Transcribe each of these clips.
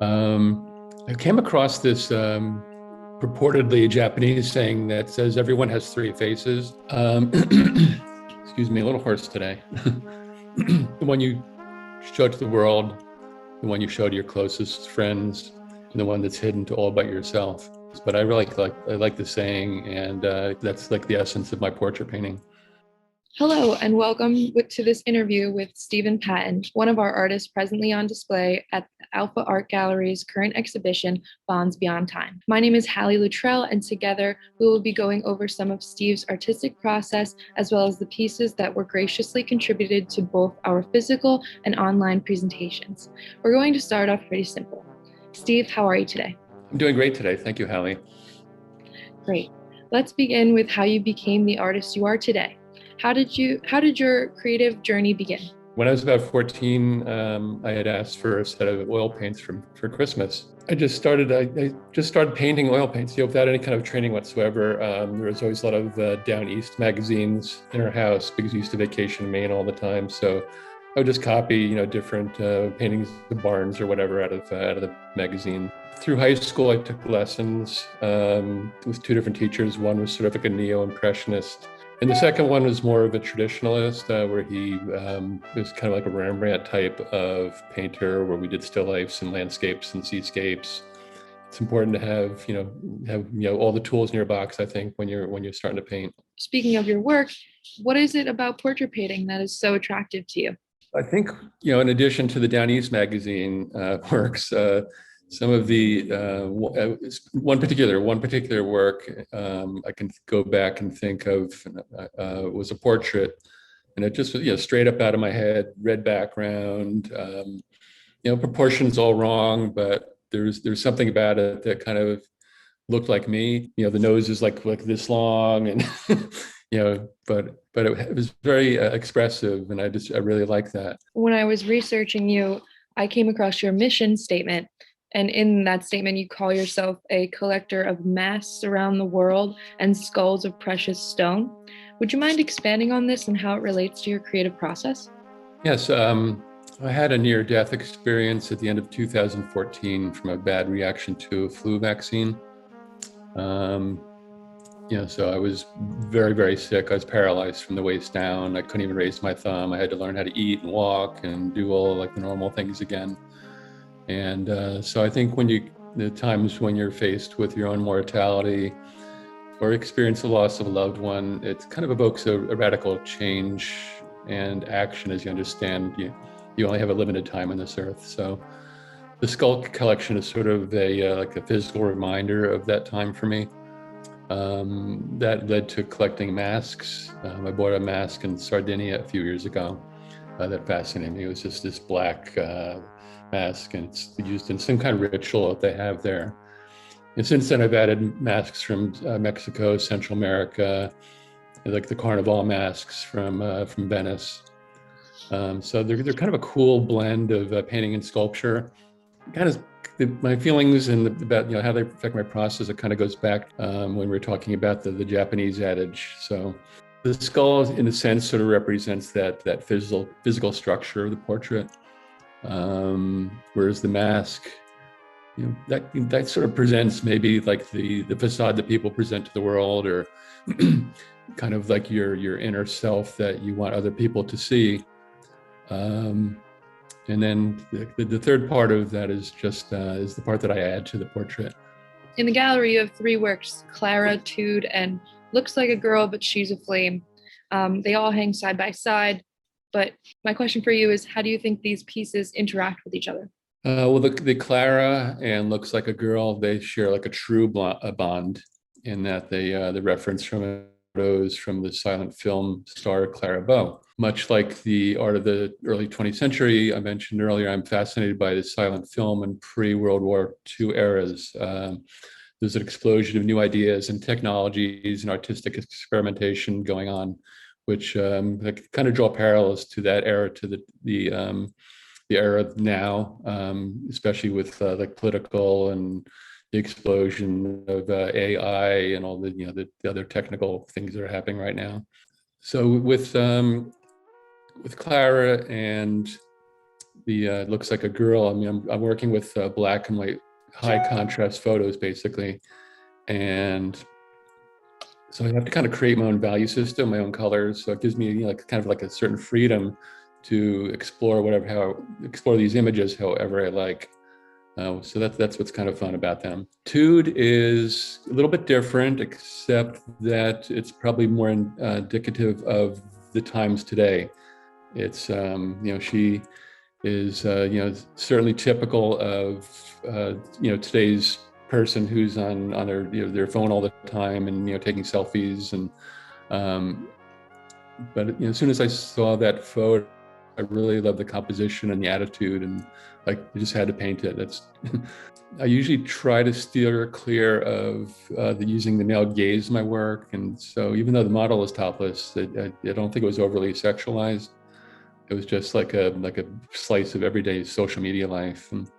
I came across this purportedly Japanese saying that says everyone has three faces. Excuse me, a little hoarse today. The one you show to the world, the one you show to your closest friends, and the one that's hidden to all but yourself. But I like the saying, and that's like the essence of my portrait painting. Hello, and welcome to this interview with Stephen Patton, one of our artists presently on display at the Alpha Art Gallery's current exhibition, Bonds Beyond Time. My name is Hallie Luttrell, and together we will be going over some of Steve's artistic process, as well as the pieces that were graciously contributed to both our physical and online presentations. We're going to start off pretty simple. Steve, how are you today? I'm doing great today. Thank you, Hallie. Great. Let's begin with how you became the artist you are today. How did your creative journey begin? When I was about 14, I had asked for a set of oil paints for Christmas. I just started painting oil paints, without any kind of training whatsoever. There was always a lot of Down East magazines in our house because we used to vacation in Maine all the time. So I would just copy, different paintings of barns or whatever out of the magazine. Through high school, I took lessons with two different teachers. One was sort of like a neo-impressionist, and the second one was more of a traditionalist, where he was kind of like a Rembrandt type of painter, where we did still lifes and landscapes and seascapes. It's important to have all the tools in your box, I think, when you're starting to paint. Speaking of your work, what is it about portrait painting that is so attractive to you? I think, in addition to the Down East magazine works, some of the one particular work I can go back and think of was a portrait, and it just was straight up out of my head, red background, proportions all wrong, but there's something about it that kind of looked like me. The nose is like this long, and but it was very expressive, and I really like that. When I was researching you, I came across your mission statement. And in that statement, you call yourself a collector of masks around the world and skulls of precious stone. Would you mind expanding on this and how it relates to your creative process? Yes, I had a near-death experience at the end of 2014 from a bad reaction to a flu vaccine. So I was very, very sick. I was paralyzed from the waist down. I couldn't even raise my thumb. I had to learn how to eat and walk and do all like the normal things again. And so I think the times when you're faced with your own mortality or experience the loss of a loved one, it kind of evokes a radical change and action as you understand you only have a limited time on this earth. So the skull collection is sort of like a physical reminder of that time for me. That led to collecting masks. I bought a mask in Sardinia a few years ago that fascinated me. It was just this black mask, and it's used in some kind of ritual that they have there. And since then, I've added masks from Mexico, Central America, like the Carnival masks from Venice. So they're kind of a cool blend of painting and sculpture. Kind of my feelings and about how they affect my process. It kind of goes back when we were talking about the Japanese adage. So the skull, in a sense, sort of represents that physical structure of the portrait. Whereas the mask, that sort of presents maybe like the facade that people present to the world, or kind of like your inner self that you want other people to see. And then the third part of that is just is the part that I add to the portrait. In the gallery, you have three works: Clara, Tude, and Looks Like a Girl, but She's a Flame. They all hang side by side. But my question for you is, how do you think these pieces interact with each other? Well, the Clara and Looks Like a Girl, they share like a true bond in that they reference from photos from the silent film star Clara Bow. Much like the art of the early 20th century I mentioned earlier, I'm fascinated by the silent film and pre-World War II eras. There's an explosion of new ideas and technologies and artistic experimentation going on, which kind of draw parallels to that era, to the era now, especially with like political and the explosion of AI and all the other technical things that are happening right now. So with Clara and it looks like a girl. I mean, I'm working with black and white, high contrast photos basically, and so I have to kind of create my own value system, my own colors. So it gives me, like kind of like a certain freedom to explore explore these images however I like. So that's what's kind of fun about them. Tude is a little bit different, except that it's probably more indicative of the times today. It's she is certainly typical of today's person who's on their phone all the time and taking selfies and but as soon as I saw that photo, I really loved the composition and the attitude, and like I just had to paint it. I usually try to steer clear of using the male gaze in my work, and so even though the model is topless, I don't think it was overly sexualized. It was just like a slice of everyday social media life. And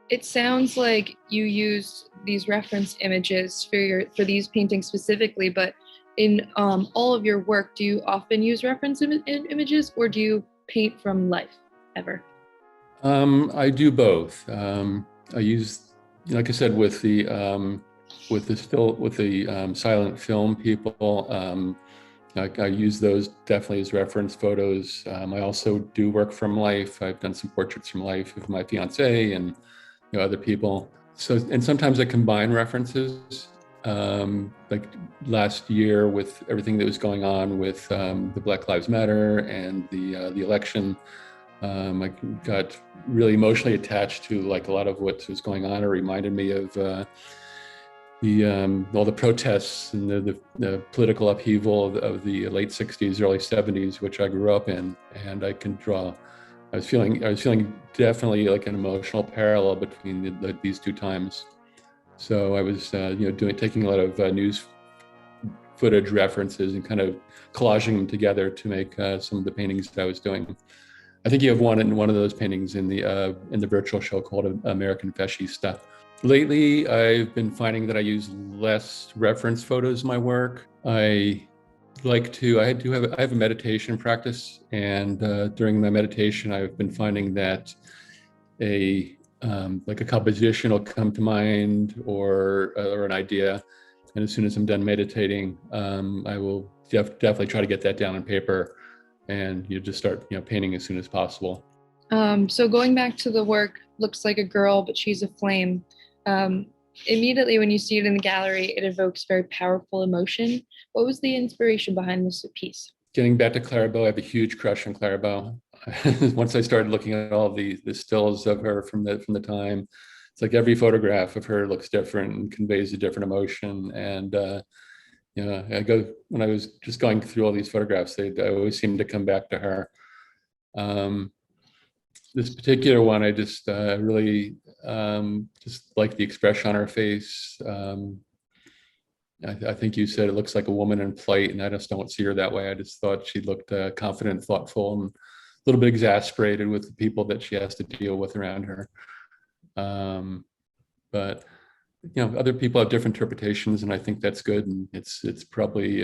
it sounds like you used these reference images for these paintings specifically, but in all of your work, do you often use reference images, or do you paint from life ever? I do both. I use, like I said, with the silent film people. I use those definitely as reference photos. I also do work from life. I've done some portraits from life of my fiance and other people. So, and sometimes I combine references. Like last year, with everything that was going on with the Black Lives Matter and the election, I got really emotionally attached to like a lot of what was going on. It reminded me of all the protests and the political upheaval of the late '60s, early '70s, which I grew up in, and I can draw. I was feeling definitely like an emotional parallel between these two times. So I was taking a lot of news footage references and kind of collaging them together to make some of the paintings that I was doing. I think you have one of those paintings in the virtual show called American Fascista. Lately, I've been finding that I use less reference photos in my work. I have a meditation practice, and during my meditation, I've been finding that like a composition will come to mind or an idea, and as soon as I'm done meditating, I will definitely try to get that down on paper, and you just start painting as soon as possible. So going back to the work, looks like a girl, but she's a flame. Immediately when you see it in the gallery, it evokes very powerful emotion. What was the inspiration behind this piece? Getting back to Clairbeau, I have a huge crush on Clairbeau. Once I started looking at all the stills of her from the time, it's like every photograph of her looks different and conveys a different emotion. And when I was just going through all these photographs, I always seemed to come back to her. This particular one, I just really just like the expression on her face. I think you said it looks like a woman in flight, and I just don't see her that way. I just thought she looked confident, thoughtful, and a little bit exasperated with the people that she has to deal with around her. But other people have different interpretations, and I think that's good. And it's probably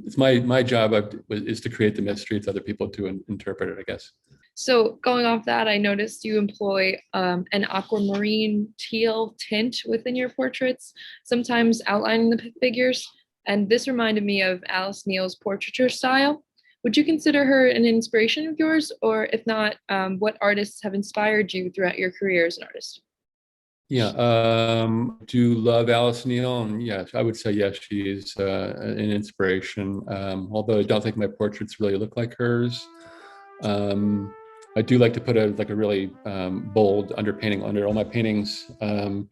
it's my job is to create the mystery. It's other people to interpret it, I guess. So going off that, I noticed you employ an aquamarine teal tint within your portraits, sometimes outlining the figures. And this reminded me of Alice Neal's portraiture style. Would you consider her an inspiration of yours? Or if not, what artists have inspired you throughout your career as an artist? Yeah, do love Alice Neal, and yes, I would say yes, she is an inspiration. Although I don't think my portraits really look like hers. I do like to put a really bold underpainting under all my paintings. I'm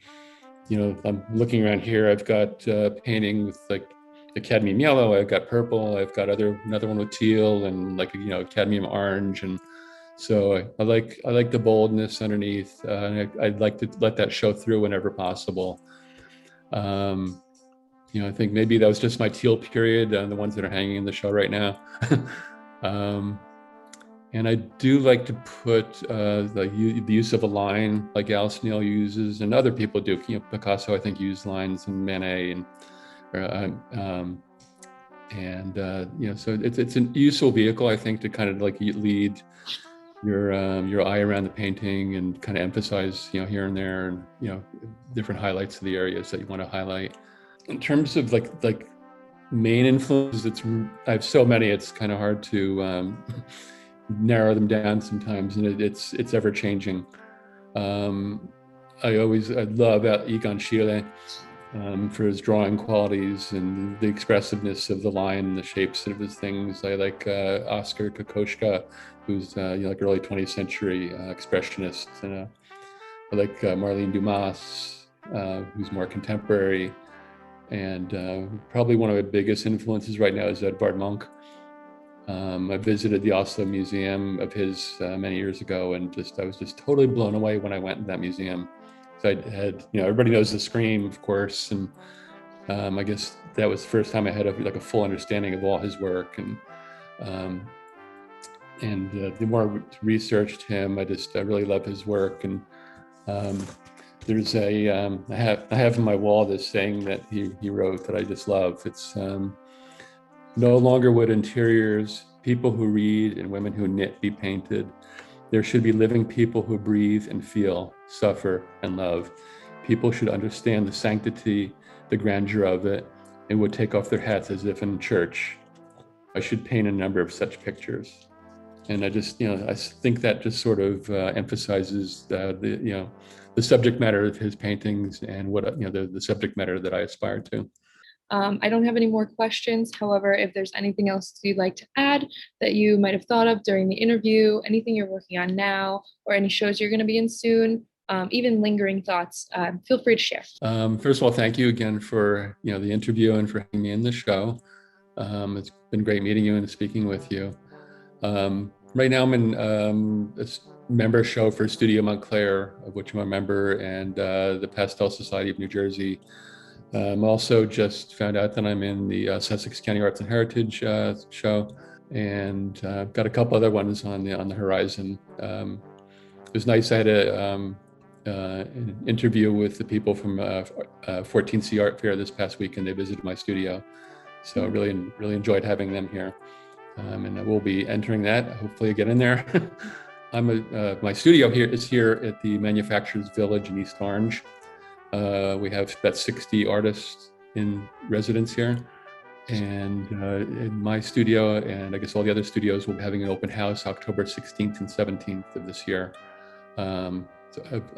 looking around here. I've got painting with like the cadmium yellow. I've got purple. I've got another one with teal and like cadmium orange. And so I like the boldness underneath. I'd like to let that show through whenever possible. I think maybe that was just my teal period, the ones that are hanging in the show right now. And I do like to put the use of a line like Alice Neal uses, and other people do. Picasso, I think, used lines, and Manet, so it's a useful vehicle, I think, to kind of like lead your eye around the painting and kind of emphasize, here and there, and different highlights of the areas that you want to highlight. In terms of like main influences, I have so many, it's kind of hard to narrow them down sometimes, and it's ever changing. I love Egon Schiele for his drawing qualities and the expressiveness of the line and the shapes of his things. I like Oskar Kokoschka, who's like early 20th century expressionist. And I like Marlene Dumas, who's more contemporary. And probably one of my biggest influences right now is Edvard Munch. I visited the Oslo Museum of his many years ago, and I was just totally blown away when I went to that museum. So I had, everybody knows the Scream, of course, and I guess that was the first time I had a full understanding of all his work. And the more I researched him, I really love his work. And there's I have on my wall this saying that he wrote that I just love. It's no longer would interiors, people who read and women who knit be painted. There should be living people who breathe and feel, suffer and love. People should understand the sanctity, the grandeur of it, and would take off their hats as if in church. I should paint a number of such pictures. And I think that just sort of emphasizes the subject matter of his paintings and what, the subject matter that I aspire to. I don't have any more questions. However, if there's anything else you'd like to add that you might have thought of during the interview, anything you're working on now, or any shows you're going to be in soon, even lingering thoughts, feel free to share. First of all, thank you again for the interview and for having me in the show. It's been great meeting you and speaking with you. Right now I'm in a member show for Studio Montclair, of which I'm a member, and the Pastel Society of New Jersey. Also just found out that I'm in the Sussex County Arts and Heritage show, and I've got a couple other ones on the horizon. It was nice. I had an interview with the people from 14C Art Fair this past week, and they visited my studio. So really enjoyed having them here. And I will be entering that, hopefully get in there. My studio is here at the Manufacturers Village in East Orange. We have about 60 artists in residence here. And in my studio, and I guess all the other studios, will be having an open house October 16th and 17th of this year. So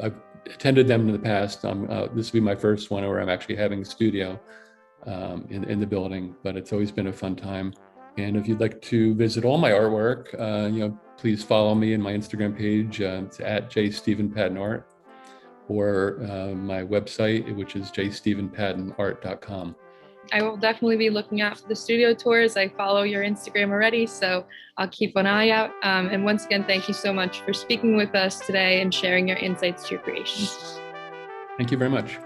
I've attended them in the past. This will be my first one where I'm actually having a studio in the building, but it's always been a fun time. And if you'd like to visit all my artwork, please follow me in my Instagram page. It's at jstephenpattonart, or my website, which is jstephenpattonart.com. I will definitely be looking out for the studio tours. I follow your Instagram already, so I'll keep an eye out. And once again, thank you so much for speaking with us today and sharing your insights to your creations. Thank you very much.